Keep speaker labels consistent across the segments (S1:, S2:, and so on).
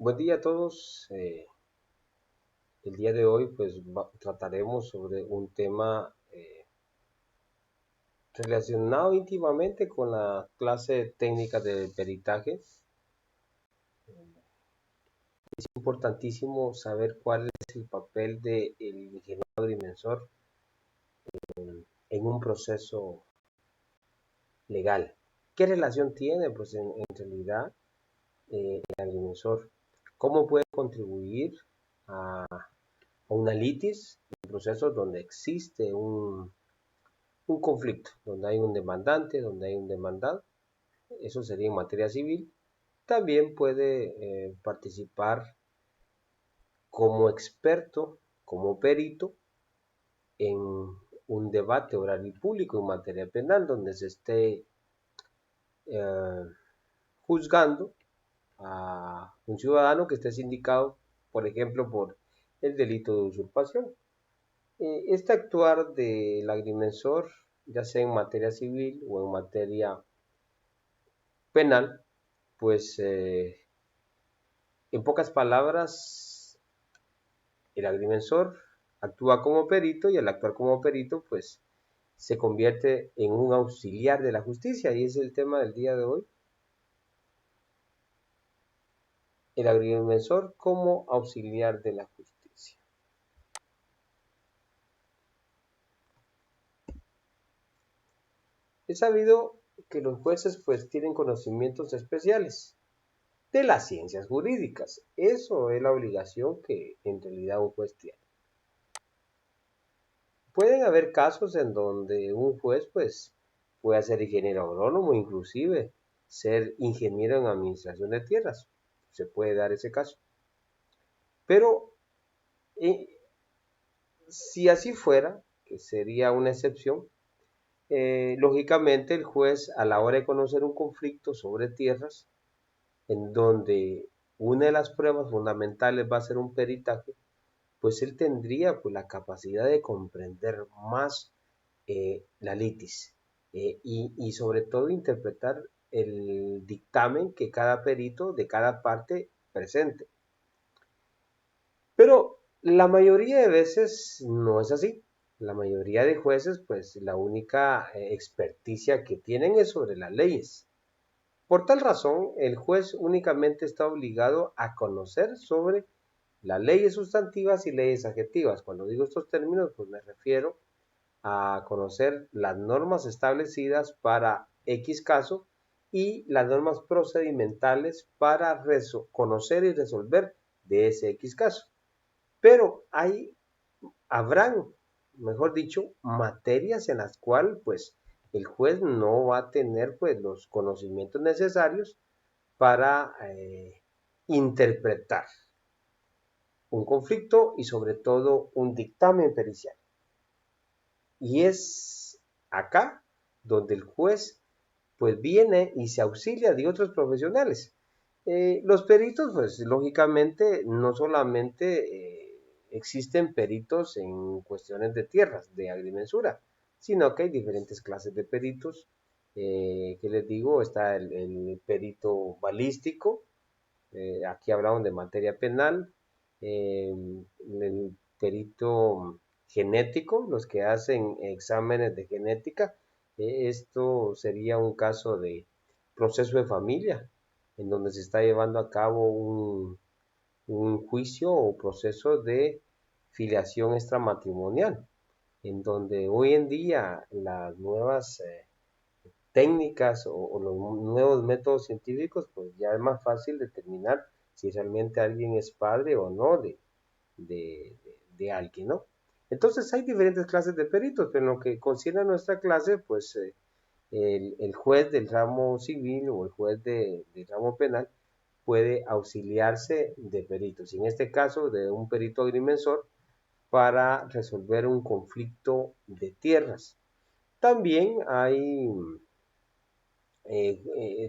S1: Buen día a todos. El día de hoy pues trataremos sobre un tema relacionado íntimamente con la clase técnica de peritaje. Es importantísimo saber cuál es el papel del ingeniero agrimensor en un proceso legal. ¿Qué relación tiene pues en realidad el agrimensor? ¿Cómo puede contribuir a una litis en procesos donde existe un conflicto, donde hay un demandante, donde hay un demandado? Eso sería en materia civil. También puede participar como experto, como perito, en un debate oral y público en materia penal, donde se esté eh, juzgando a un ciudadano que esté sindicado, por ejemplo, por el delito de usurpación. Este actuar del agrimensor, ya sea en materia civil o en materia penal, pues en pocas palabras, el agrimensor actúa como perito y al actuar como perito, pues se convierte en un auxiliar de la justicia y es el tema del día de hoy. El agrimensor como auxiliar de la justicia. Es sabido que los jueces pues tienen conocimientos especiales de las ciencias jurídicas. Eso es la obligación que en realidad un juez tiene. Pueden haber casos en donde un juez pues pueda ser ingeniero agrónomo, inclusive ser ingeniero en administración de tierras. Se puede dar ese caso. Pero eh, si así fuera, que sería una excepción, lógicamente el juez a la hora de conocer un conflicto sobre tierras, en donde una de las pruebas fundamentales va a ser un peritaje, pues él tendría pues, la capacidad de comprender más la litis y sobre todo interpretar el dictamen que cada perito de cada parte presente. Pero la mayoría de veces no es así. La mayoría de jueces, pues la única experticia que tienen es sobre las leyes. Por tal razón, el juez únicamente está obligado a conocer sobre las leyes sustantivas y leyes adjetivas. Cuando digo estos términos, pues me refiero a conocer las normas establecidas para X caso y las normas procedimentales para conocer y resolver de ese X caso. Pero habrán, mejor dicho, materias en las cuales pues el juez no va a tener pues los conocimientos necesarios para interpretar un conflicto y sobre todo un dictamen pericial. Y es acá donde el juez pues viene y se auxilia de otros profesionales. Los peritos pues lógicamente no solamente existen peritos en cuestiones de tierras, de agrimensura, sino que hay diferentes clases de peritos. ¿Qué les digo? Está el perito balístico, aquí hablamos de materia penal, el perito genético, los que hacen exámenes de genética. Esto sería un caso de proceso de familia, en donde se está llevando a cabo un juicio o proceso de filiación extramatrimonial, en donde hoy en día las nuevas técnicas o los nuevos métodos científicos, pues ya es más fácil determinar si realmente alguien es padre o no de alguien, ¿no? Entonces hay diferentes clases de peritos, pero en lo que concierne a nuestra clase, pues el juez del ramo civil o el juez del ramo penal puede auxiliarse de peritos, y en este caso de un perito agrimensor para resolver un conflicto de tierras. También hay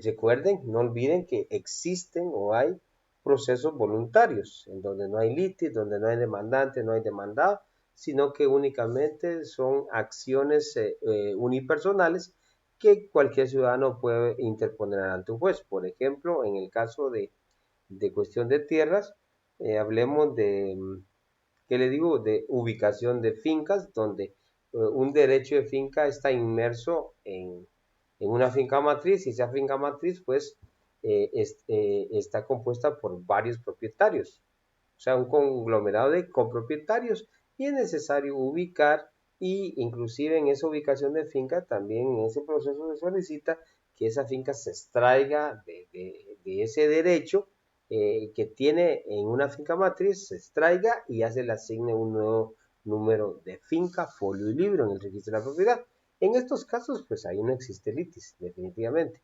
S1: recuerden, no olviden que existen o hay procesos voluntarios, en donde no hay litis, donde no hay demandante, no hay demandado, sino que únicamente son acciones unipersonales que cualquier ciudadano puede interponer ante un juez. Por ejemplo, en el caso de cuestión de tierras, hablemos de, ¿qué le digo? De ubicación de fincas, donde un derecho de finca está inmerso en una finca matriz, y esa finca matriz pues está compuesta por varios propietarios, o sea, un conglomerado de copropietarios, y es necesario ubicar, y inclusive en esa ubicación de finca también en ese proceso se solicita que esa finca se extraiga de ese derecho que tiene en una finca matriz, se extraiga y ya se le asigne un nuevo número de finca, folio y libro en el registro de la propiedad. En estos casos, pues ahí no existe litis, definitivamente,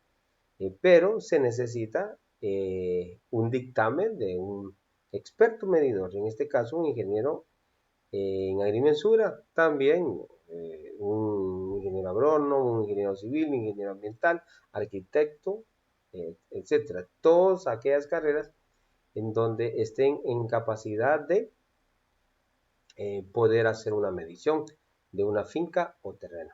S1: pero se necesita un dictamen de un experto medidor, en este caso un ingeniero en agrimensura, también un ingeniero agrónomo, un ingeniero civil, un ingeniero ambiental, arquitecto, etcétera. Todas aquellas carreras en donde estén en capacidad de poder hacer una medición de una finca o terreno.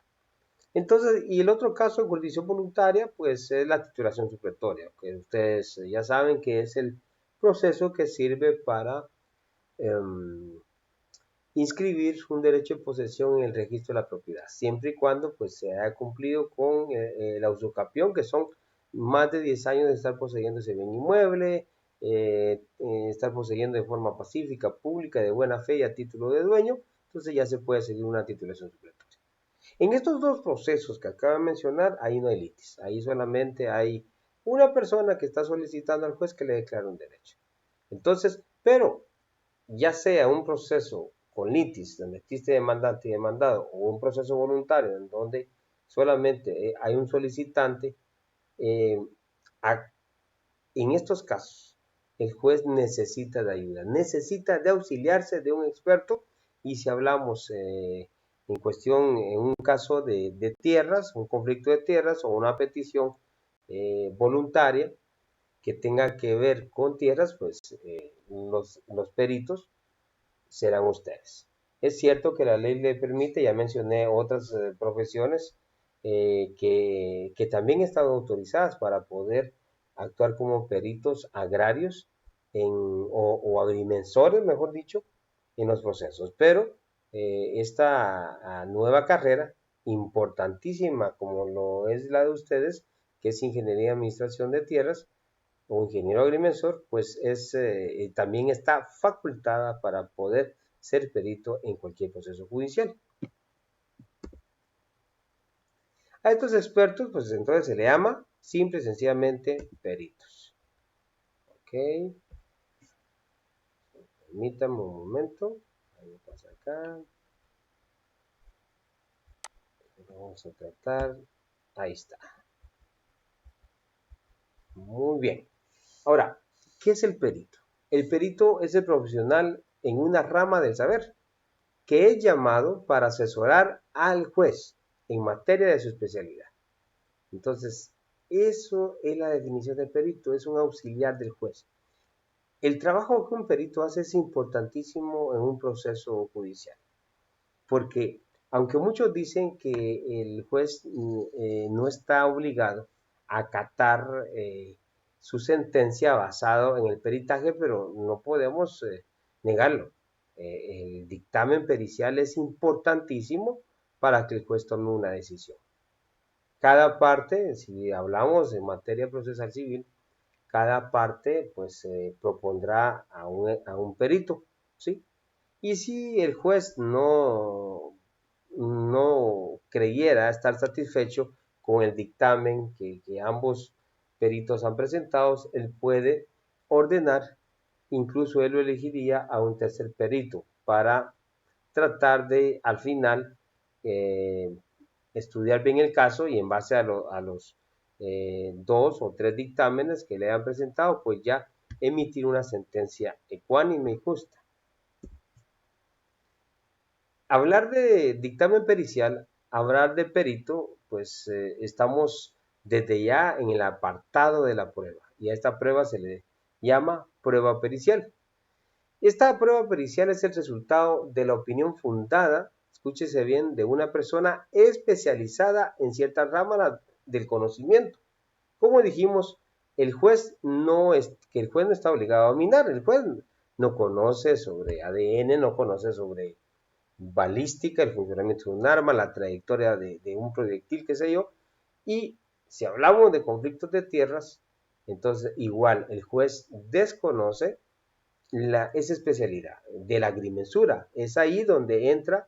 S1: Entonces, y el otro caso de jurisdicción voluntaria, pues es la titulación supletoria, que ustedes ya saben que es el proceso que sirve para inscribir un derecho de posesión en el registro de la propiedad, siempre y cuando pues se haya cumplido con la usucapión, que son más de 10 años de estar poseyendo ese bien inmueble, estar poseyendo de forma pacífica, pública, de buena fe y a título de dueño. Entonces ya se puede seguir una titulación supletoria. En estos dos procesos que acabo de mencionar, ahí no hay litis, ahí solamente hay una persona que está solicitando al juez que le declare un derecho. Entonces, pero ya sea un proceso con litis, donde existe demandante y demandado, o un proceso voluntario en donde solamente hay un solicitante, eh, en estos casos el juez necesita de ayuda, necesita de auxiliarse de un experto, y si hablamos en cuestión, en un caso de tierras, un conflicto de tierras o una petición voluntaria que tenga que ver con tierras, pues los peritos serán ustedes. Es cierto que la ley le permite, ya mencioné otras profesiones que también están autorizadas para poder actuar como peritos agrarios o agrimensores, mejor dicho, en los procesos. Pero esta nueva carrera, importantísima como lo es la de ustedes, que es Ingeniería y Administración de Tierras, o ingeniero agrimensor, pues también está facultada para poder ser perito en cualquier proceso judicial. A estos expertos, pues entonces se le llama simple y sencillamente peritos. Ok, permítanme un momento. Ahí pasa acá. Vamos a tratar. Ahí está. Muy bien. Ahora, ¿qué es el perito? El perito es el profesional en una rama del saber que es llamado para asesorar al juez en materia de su especialidad. Entonces, eso es la definición del perito, es un auxiliar del juez. El trabajo que un perito hace es importantísimo en un proceso judicial, porque aunque muchos dicen que el juez no está obligado a acatar su sentencia basado en el peritaje, pero no podemos negarlo. El dictamen pericial es importantísimo para que el juez tome una decisión. Cada parte, si hablamos en materia procesal civil, cada parte pues propondrá a un perito, ¿sí? Y si el juez no creyera estar satisfecho con el dictamen que ambos peritos han presentado, él puede ordenar, incluso él lo elegiría a un tercer perito para tratar de al final estudiar bien el caso, y en base a los 2 o 3 dictámenes que le han presentado, pues ya emitir una sentencia ecuánime y justa. Hablar de dictamen pericial, hablar de perito, pues estamos desde ya en el apartado de la prueba, y a esta prueba se le llama prueba pericial. Esta prueba pericial es el resultado de la opinión fundada, escúchese bien, de una persona especializada en cierta rama del conocimiento. Como dijimos, el juez no que el juez no está obligado a dominar. El juez no conoce sobre ADN, no conoce sobre balística, el funcionamiento de un arma, la trayectoria de un proyectil, qué sé yo. Y si hablamos de conflictos de tierras, entonces igual el juez desconoce esa especialidad de la agrimensura. Es ahí donde entra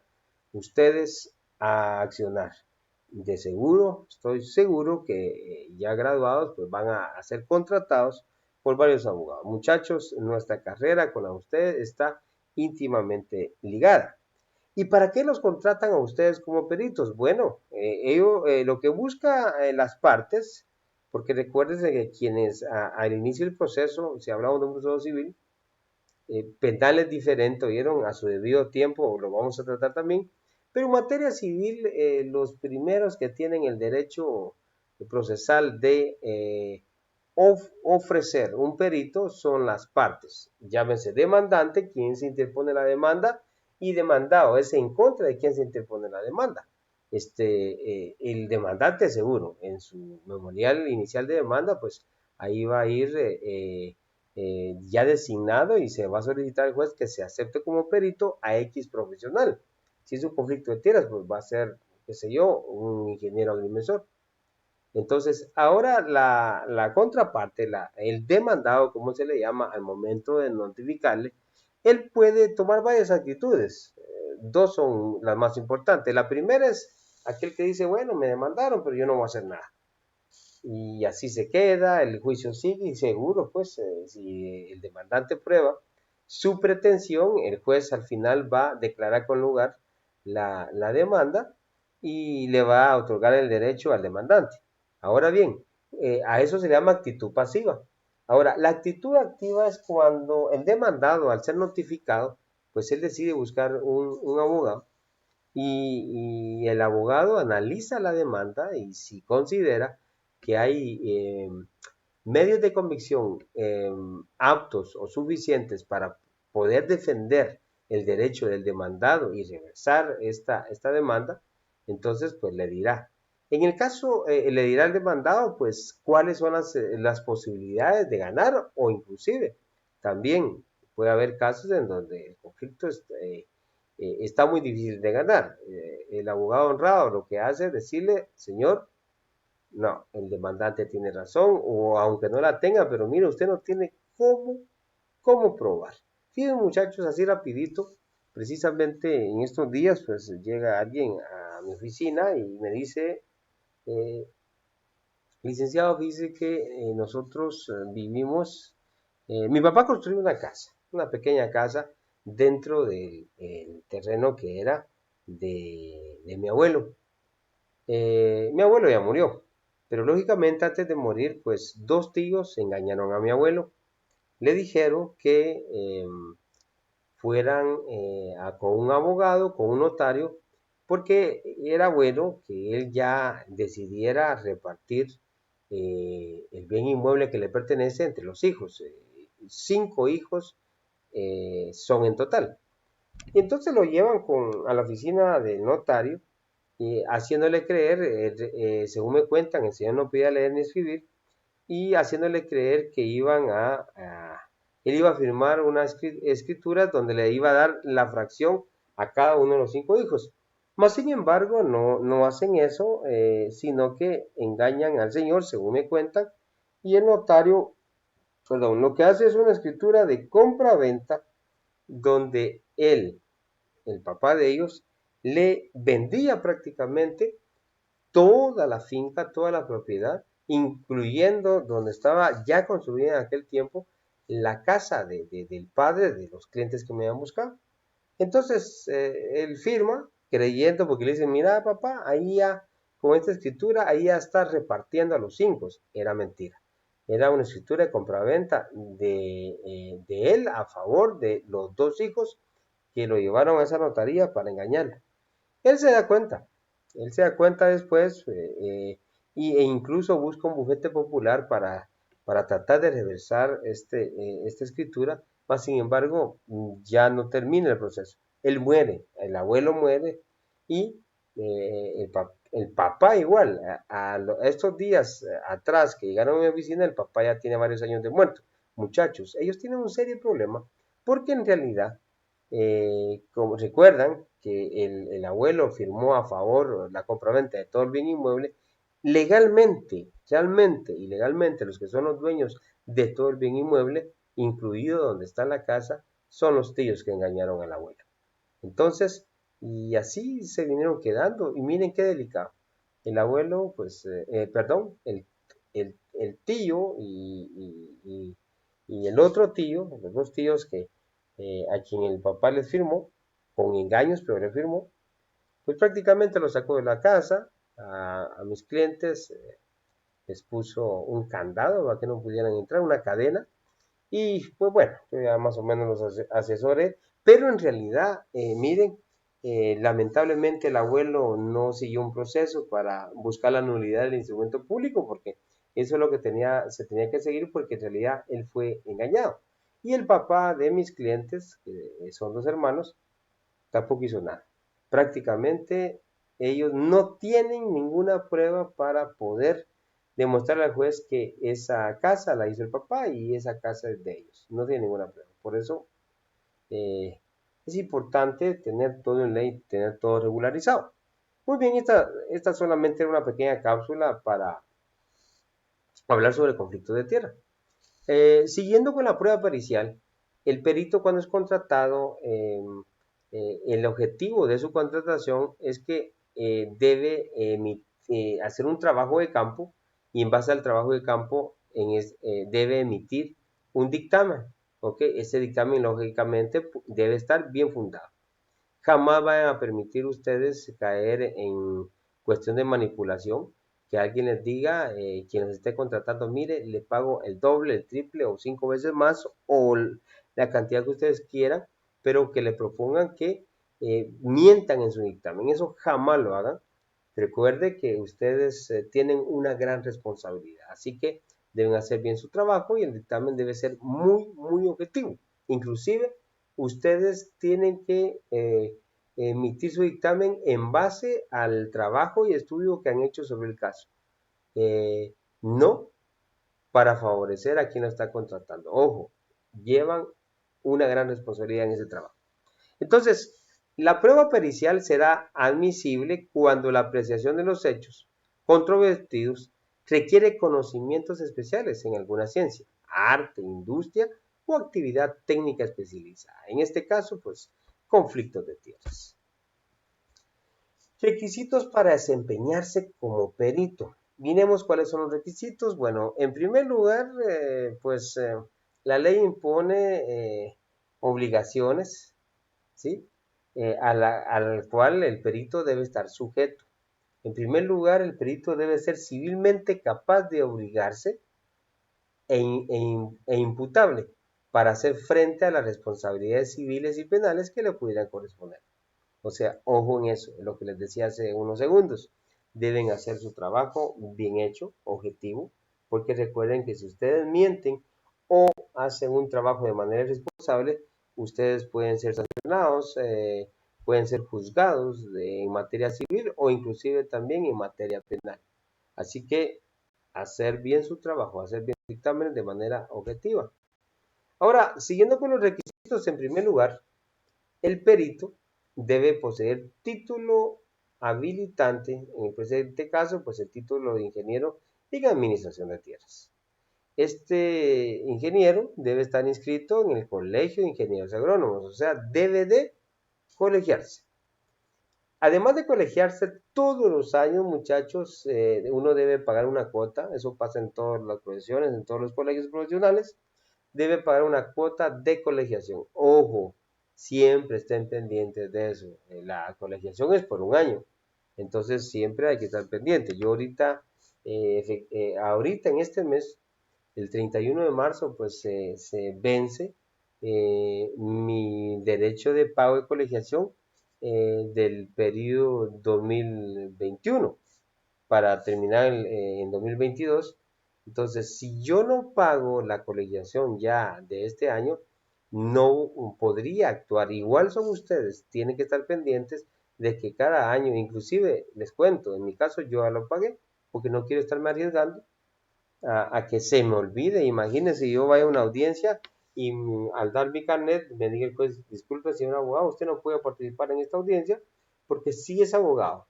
S1: ustedes a accionar. De seguro, estoy seguro que ya graduados pues van a ser contratados por varios abogados. Muchachos, nuestra carrera con la de ustedes está íntimamente ligada. ¿Y para qué los contratan a ustedes como peritos? Bueno, ellos lo que busca las partes, porque recuerden que quienes al inicio del proceso, si hablamos de un proceso civil, penal es diferente, oyeron, a su debido tiempo, lo vamos a tratar también, pero en materia civil, los primeros que tienen el derecho procesal de ofrecer un perito son las partes, llámese demandante, quien se interpone la demanda, y demandado, es en contra de quien se interpone la demanda. El demandante seguro, en su memorial inicial de demanda, pues ahí va a ir ya designado y se va a solicitar al juez que se acepte como perito a X profesional. Si es un conflicto de tierras, pues va a ser, qué sé yo, un ingeniero agrimensor. Entonces, ahora la contraparte, el demandado, como se le llama al momento de notificarle, él puede tomar varias actitudes. Dos son las más importantes. La primera es aquel que dice, bueno, me demandaron, pero yo no voy a hacer nada. Y así se queda, el juicio sigue y seguro, pues, si el demandante prueba su pretensión, el juez al final va a declarar con lugar la demanda y le va a otorgar el derecho al demandante. Ahora bien, a eso se le llama actitud pasiva. Ahora, la actitud activa es cuando el demandado, al ser notificado, pues él decide buscar un abogado y el abogado analiza la demanda y si considera que hay medios de convicción aptos o suficientes para poder defender el derecho del demandado y reversar esta demanda, entonces pues le dirá. En el caso, le dirá al demandado pues cuáles son las posibilidades de ganar o inclusive también puede haber casos en donde el conflicto está muy difícil de ganar. El abogado honrado lo que hace es decirle, señor, no, el demandante tiene razón, o aunque no la tenga, pero mire, usted no tiene cómo probar. Fíjense muchachos, así rapidito, precisamente en estos días, pues llega alguien a mi oficina y me dice, eh, licenciado, dice que nosotros vivimos, mi papá construyó una pequeña casa dentro del terreno que era de mi abuelo. Mi abuelo ya murió, pero lógicamente antes de morir, pues dos tíos engañaron a mi abuelo. Le dijeron que fueran con un abogado, con un notario, porque era bueno que él ya decidiera repartir el bien inmueble que le pertenece entre los hijos. 5 hijos son en total. Y entonces lo llevan a la oficina del notario y haciéndole creer, según me cuentan, el señor no podía leer ni escribir, y haciéndole creer que él iba a firmar una escritura donde le iba a dar la fracción a cada uno de los 5 hijos. Mas, sin embargo, no hacen eso, sino que engañan al señor, según me cuentan, y el notario, perdón, lo que hace es una escritura de compra-venta donde él, el papá de ellos, le vendía prácticamente toda la finca, toda la propiedad, incluyendo donde estaba ya construida en aquel tiempo la casa del padre de los clientes que me habían buscado. Entonces, él firma creyendo, porque le dicen, mira papá, ahí ya, con esta escritura, ahí ya está repartiendo a los 5. Era mentira. Era una escritura de compraventa de él a favor de los 2 hijos que lo llevaron a esa notaría para engañarlo. Él se da cuenta, él se da cuenta después e incluso busca un bufete popular para tratar de reversar esta escritura, mas sin embargo ya no termina el proceso. Él muere, el abuelo muere y el papá igual, a estos días atrás que llegaron a mi oficina, el papá ya tiene varios años de muerto. muchachos, ellos tienen un serio problema porque en realidad, como recuerdan que el abuelo firmó a favor la compraventa de todo el bien inmueble, legalmente, realmente y legalmente los que son los dueños de todo el bien inmueble, incluido donde está la casa, son los tíos que engañaron al abuelo. Entonces, y así se vinieron quedando, y miren qué delicado. El abuelo, pues, perdón, el tío y el otro tío, los dos tíos que a quien el papá les firmó, con engaños, pero le firmó, pues prácticamente lo sacó de la casa, a mis clientes les puso un candado para que no pudieran entrar, una cadena, y pues bueno, yo ya más o menos los asesoré, pero en realidad, miren, lamentablemente el abuelo no siguió un proceso para buscar la nulidad del instrumento público, porque eso es lo que se tenía que seguir, porque en realidad él fue engañado. Y el papá de mis clientes, que son dos hermanos, tampoco hizo nada. Prácticamente ellos no tienen ninguna prueba para poder demostrarle al juez que esa casa la hizo el papá y esa casa es de ellos. No tienen ninguna prueba. Por eso eh, es importante tener todo en ley, tener todo regularizado. Muy bien, esta solamente era una pequeña cápsula para hablar sobre conflictos de tierra. Siguiendo con la prueba pericial, el perito cuando es contratado, el objetivo de su contratación es que debe hacer un trabajo de campo y en base al trabajo de campo debe emitir un dictamen. ¿Ok? Ese dictamen lógicamente debe estar bien fundado. Jamás van a permitir ustedes caer en cuestión de manipulación, que alguien les diga, quien les esté contratando, mire, le pago el doble, el triple o 5 veces más o la cantidad que ustedes quieran, pero que le propongan que mientan en su dictamen. Eso jamás lo hagan. Recuerde que ustedes tienen una gran responsabilidad, así que deben hacer bien su trabajo y el dictamen debe ser muy, muy objetivo. Inclusive, ustedes tienen que emitir su dictamen en base al trabajo y estudio que han hecho sobre el caso. No para favorecer a quien lo está contratando. Ojo, llevan una gran responsabilidad en ese trabajo. Entonces, la prueba pericial será admisible cuando la apreciación de los hechos controvertidos requiere conocimientos especiales en alguna ciencia, arte, industria o actividad técnica especializada. En este caso, pues, conflictos de tierras. Requisitos para desempeñarse como perito. Miremos cuáles son los requisitos. Bueno, en primer lugar, la ley impone obligaciones, ¿sí? Al cual el perito debe estar sujeto. En primer lugar, el perito debe ser civilmente capaz de obligarse e imputable para hacer frente a las responsabilidades civiles y penales que le pudieran corresponder. O sea, ojo en eso, lo que les decía hace unos segundos. Deben hacer su trabajo bien hecho, objetivo, porque recuerden que si ustedes mienten o hacen un trabajo de manera irresponsable, ustedes pueden ser sancionados, pueden ser juzgados en materia civil o inclusive también en materia penal. Así que hacer bien su trabajo, hacer bien su dictamen de manera objetiva. Ahora, siguiendo con los requisitos, en primer lugar, el perito debe poseer título habilitante, en el presente caso, pues el título de ingeniero en administración de tierras. Este ingeniero debe estar inscrito en el Colegio de Ingenieros Agrónomos, o sea, debe de colegiarse. Además de colegiarse todos los años, muchachos, uno debe pagar una cuota, eso pasa en todas las profesiones, en todos los colegios profesionales, debe pagar una cuota de colegiación. Ojo, siempre estén pendientes de eso. La colegiación es por un año, entonces siempre hay que estar pendiente. Yo ahorita en este mes, el 31 de marzo, pues se vence mi derecho de pago de colegiación del periodo 2021 para terminar en 2022. Entonces, si yo no pago la colegiación ya de este año, no podría actuar. Igual son ustedes, tienen que estar pendientes de que cada año, inclusive les cuento, en mi caso yo ya lo pagué porque no quiero estarme arriesgando a que se me olvide. Imagínense, yo vaya a una audiencia y al dar mi carnet me diga el juez, disculpe señor abogado, usted no puede participar en esta audiencia porque sí es abogado,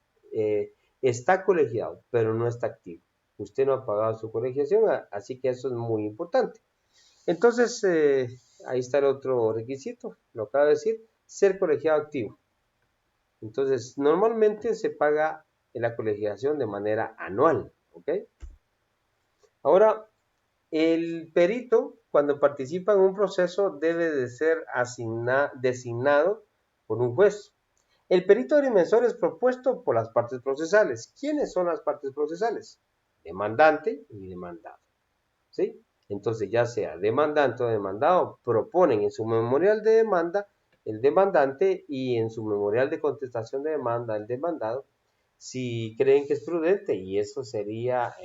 S1: está colegiado, pero no está activo. Usted no ha pagado su colegiación, así que eso es muy importante. Entonces, ahí está el otro requisito, lo acabo de decir, ser colegiado activo. Entonces, normalmente se paga la colegiación de manera anual, ¿ok? Ahora, el perito, cuando participa en un proceso, debe de ser designado por un juez. El perito agrimensor es propuesto por las partes procesales. ¿Quiénes son las partes procesales? Demandante y demandado, ¿sí? Entonces, ya sea demandante o demandado, proponen en su memorial de demanda el demandante y en su memorial de contestación de demanda el demandado, si creen que es prudente, y eso sería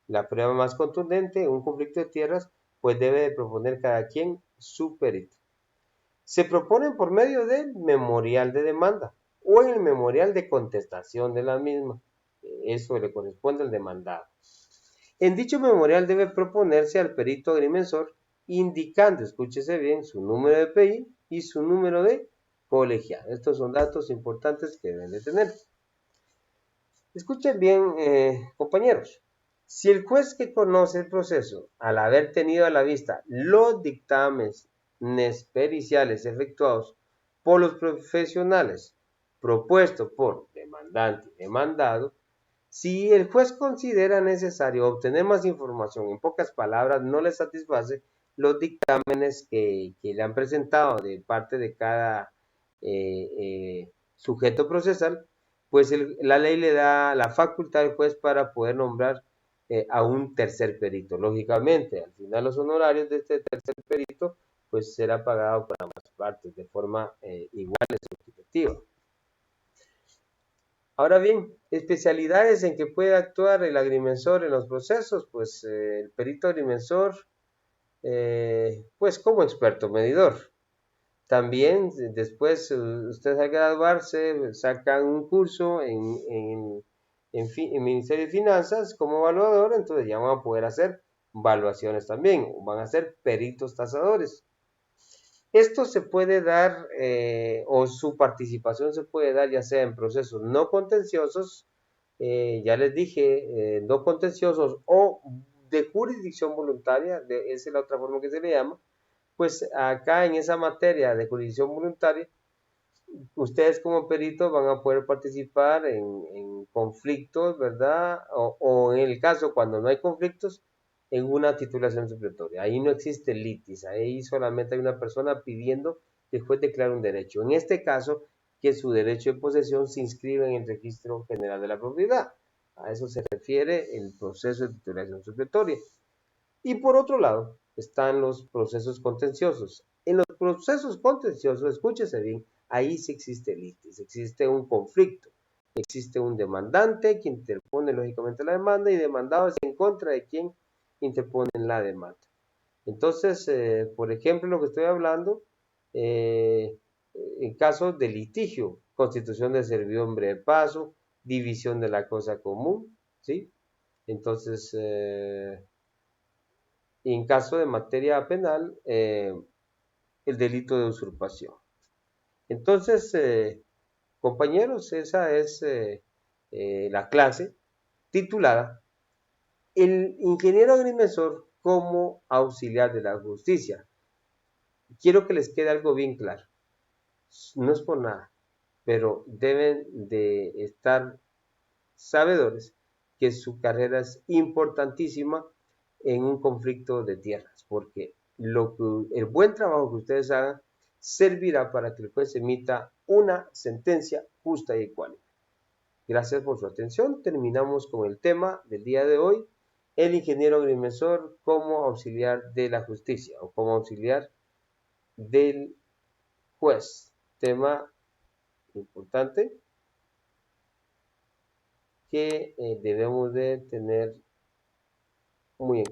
S1: la prueba más contundente en un conflicto de tierras, pues debe de proponer cada quien su perito. Se proponen por medio del memorial de demanda o en el memorial de contestación de la misma. Eso le corresponde al demandado. En dicho memorial debe proponerse al perito agrimensor indicando, escúchese bien, su número de PI y su número de colegiado. Estos son datos importantes que deben de tener. Escuchen bien, compañeros. Si el juez que conoce el proceso, al haber tenido a la vista los dictámenes periciales efectuados por los profesionales propuestos por demandante y demandado, si el juez considera necesario obtener más información, en pocas palabras, no le satisface los dictámenes que le han presentado de parte de cada sujeto procesal, pues la ley le da la facultad al juez para poder nombrar a un tercer perito. Lógicamente, al final los honorarios de este tercer perito pues será pagado por ambas partes de forma igual y equitativa. Ahora bien, especialidades en que puede actuar el agrimensor en los procesos, pues el perito agrimensor, pues como experto medidor. También después usted al graduarse, sacan un curso en Ministerio de Finanzas como evaluador, entonces ya van a poder hacer evaluaciones también, van a ser peritos tasadores. Esto se puede dar, o su participación se puede dar ya sea en procesos no contenciosos, ya les dije, no contenciosos o de jurisdicción voluntaria, esa es la otra forma que se le llama, pues acá en esa materia de jurisdicción voluntaria, ustedes como peritos van a poder participar en conflictos, ¿verdad? O en el caso cuando no hay conflictos, en una titulación supletoria. Ahí no existe litis, ahí solamente hay una persona pidiendo que el juez declare un derecho. En este caso, que su derecho de posesión se inscriba en el registro general de la propiedad. A eso se refiere el proceso de titulación supletoria. Y por otro lado, están los procesos contenciosos. En los procesos contenciosos, escúchese bien, ahí sí existe litis, existe un conflicto, existe un demandante que interpone lógicamente la demanda y demandado es en contra de quien interpone la demanda. Entonces, por ejemplo, lo que estoy hablando, en caso de litigio, constitución de servidumbre de paso, división de la cosa común, ¿sí? Entonces, y en caso de materia penal, el delito de usurpación. Entonces, compañeros, esa es la clase titulada El ingeniero agrimensor como auxiliar de la justicia. Quiero que les quede algo bien claro. No es por nada, pero deben de estar sabedores que su carrera es importantísima en un conflicto de tierras, porque el buen trabajo que ustedes hagan servirá para que el juez emita una sentencia justa y ecuánime. Gracias por su atención. Terminamos con el tema del día de hoy, el ingeniero agrimensor como auxiliar de la justicia o como auxiliar del juez. Tema importante que debemos de tener muy en cuenta.